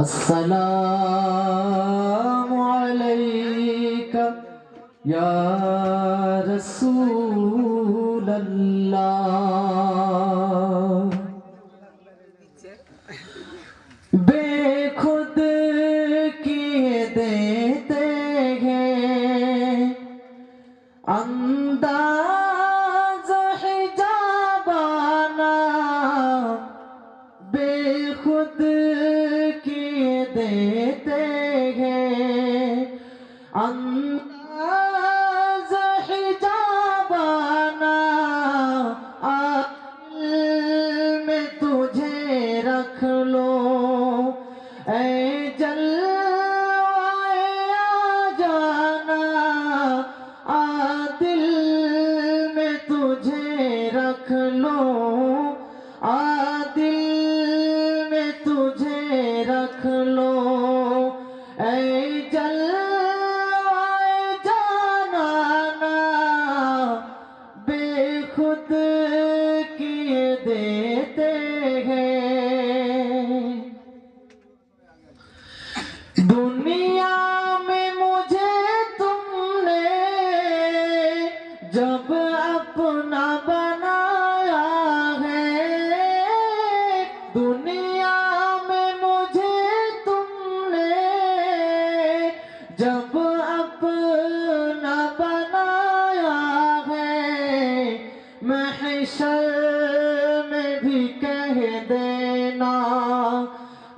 अस्सलामु अलैका या रसूल अल्लाह। बेखुद किए देते हैं अंदाज़ हिजाबाना, बेखुद किए देते हैं अंदाज़ हिजाबाना। दिल में तुझे रख लो ऐ जलवाए आ जाना, दिल में तुझे रख लो, दिल में तुझे रख लो ऐ जलवाए जाना ना। बेखुद किए देते हैं दुनिया में मुझे तुमने जब अपना बनाया है। दुनिया में मुझे तुमने जब अपना बनाया है। महशर में भी कह देना,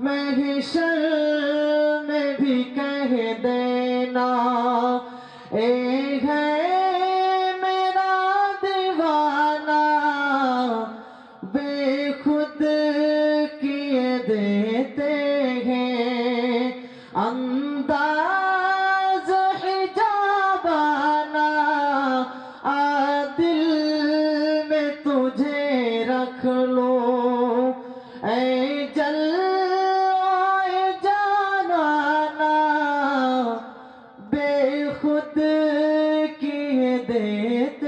महशर में भी कह देना, ए है मेरा दीवाना। बेखुद किए देते हैं अंदाज़ हिजाबाना, दिल में तुझे रख लो ऐ जलवाए जाना ना। बेखुद किए देते